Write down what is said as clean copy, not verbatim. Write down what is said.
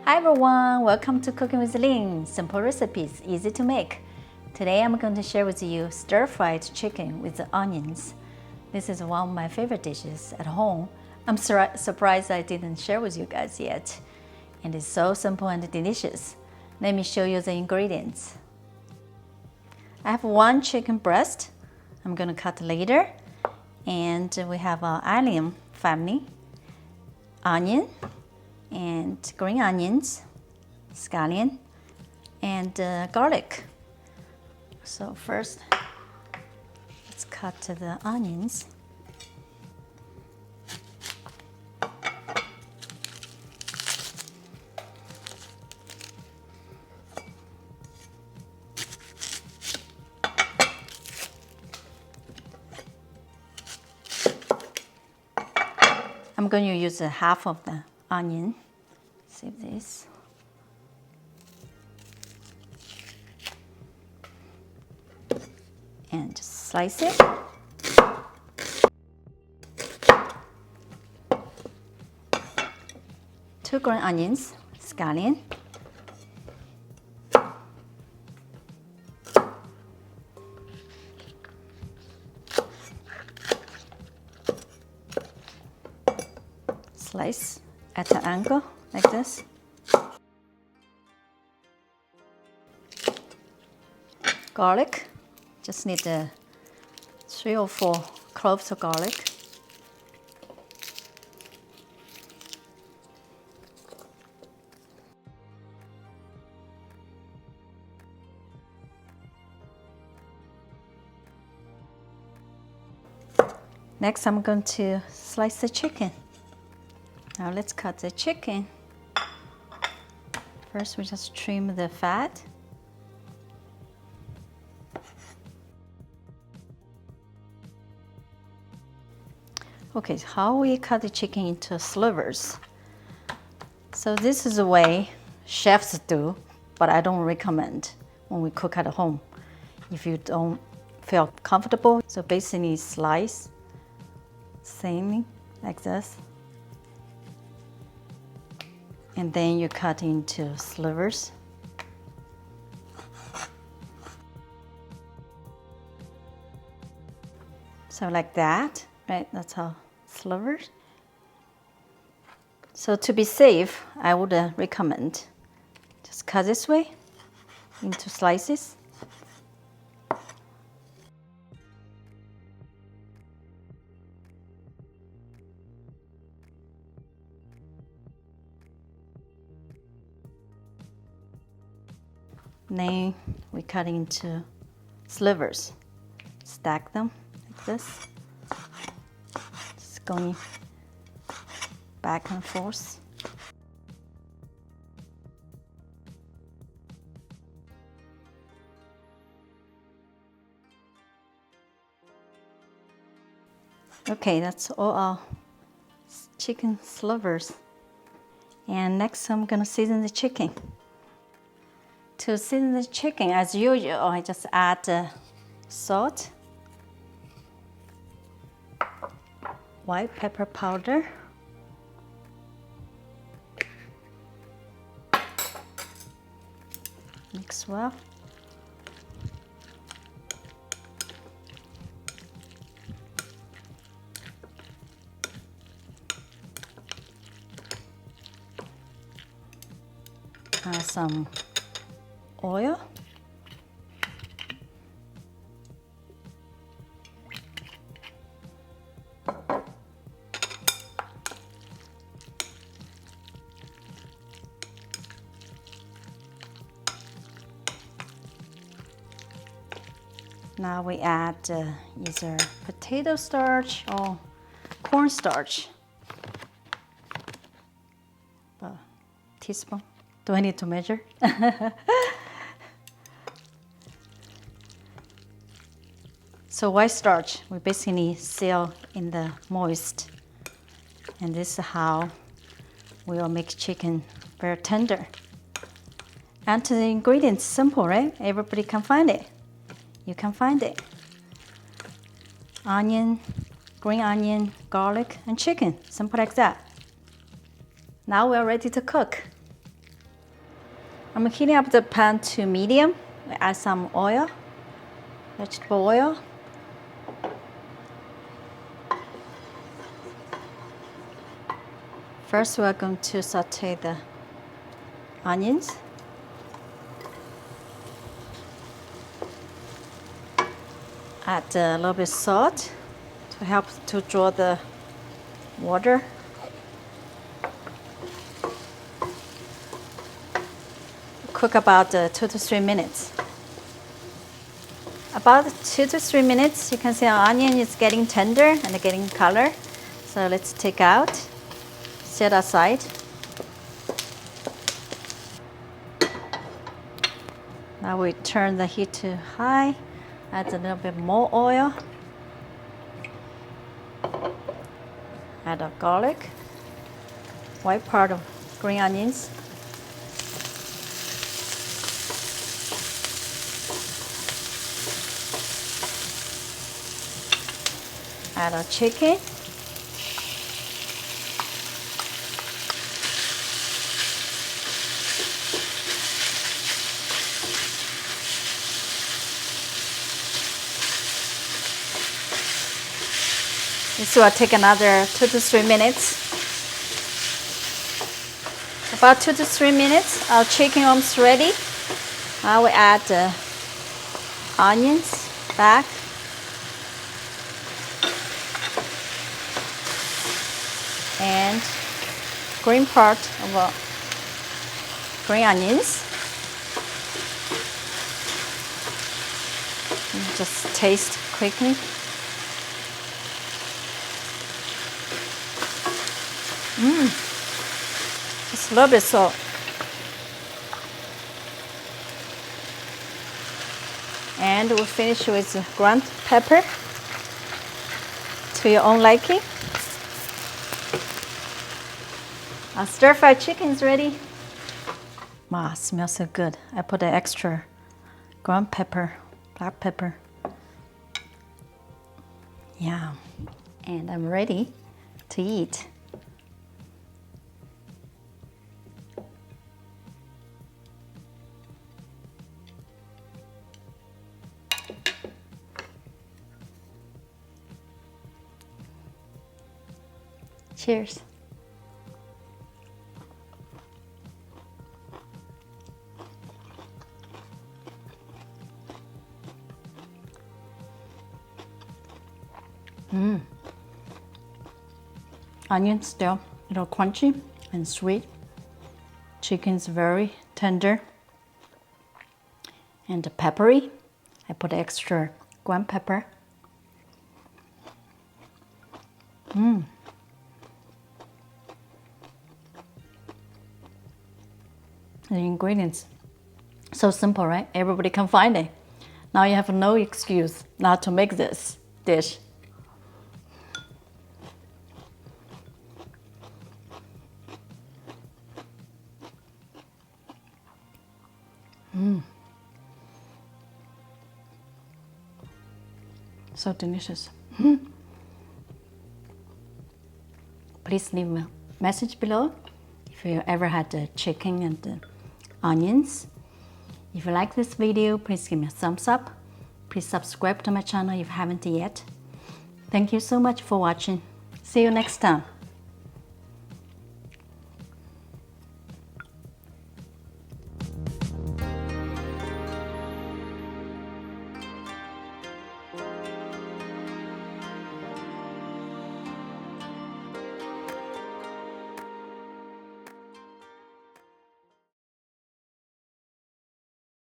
Hi everyone, welcome to Cooking with Lynn. Simple recipes, easy to make. Today I'm going to share with you stir-fried chicken with the onions. This is one of my favorite dishes at home. I'm surprised I didn't share with you guys yet. And it's so simple and delicious. Let me show you the ingredients. I have one chicken breast. I'm going to cut later. And we have an allium family, onion, and green onions, scallion, and garlic. So first, let's cut the onions. I'm going to use half of the onion. Save this. And just slice it. Two green onions, scallion. Slice at an angle like this. Garlic, just need 3 or 4 cloves of garlic. Next, I'm going to slice the chicken. Now let's cut the chicken. First, we just trim the fat. Okay, so how we cut the chicken into slivers. So this is the way chefs do, but I don't recommend when we cook at home. If you don't feel comfortable, so basically slice thinly like this. And then you cut into slivers. So like that, right? That's how slivers. So to be safe, I would recommend just cut this way into slices. Then we cut into slivers. Stack them like this. Just going back and forth. Okay, that's all our chicken slivers. And next I'm gonna season the chicken. To season the chicken, as usual, I just add salt, white pepper powder, mix well. Some oil. Now we add either potato starch or corn starch. A teaspoon. Do I need to measure? So white starch, we basically seal in the moist. And this is how we will make chicken very tender. And the ingredients, simple, right? Everybody can find it. You can find it. Onion, green onion, garlic, and chicken. Simple like that. Now we're ready to cook. I'm heating up the pan to medium. We add some oil, vegetable oil. First, we're going to saute the onions. Add a little bit of salt to help to draw the water. Cook about 2 to 3 minutes. About 2 to 3 minutes, you can see our onion is getting tender and getting color. So let's take out, set aside. Now we turn the heat to high, add a little bit more oil, add a garlic, white part of green onions, add our chicken, this will take another 2 to 3 minutes. About 2 to 3 minutes, our chicken almost ready. Now we add the onions back. And green part of green onions. And just taste quickly. Just a little bit salt. And we'll finish with ground pepper to your own liking. Our stir-fried chicken is ready. Wow, it smells so good. I put an extra ground pepper, black pepper. Yeah, and I'm ready to eat. Cheers. Onions still a little crunchy and sweet. Chicken's very tender and peppery. I put extra ground pepper. The ingredients, so simple, right? Everybody can find it. Now you have no excuse not to make this dish. So delicious. Please leave a message below if you ever had the chicken and the onions. If you like this video, please give me a thumbs up. Please subscribe to my channel if you haven't yet. Thank you so much for watching. See you next time.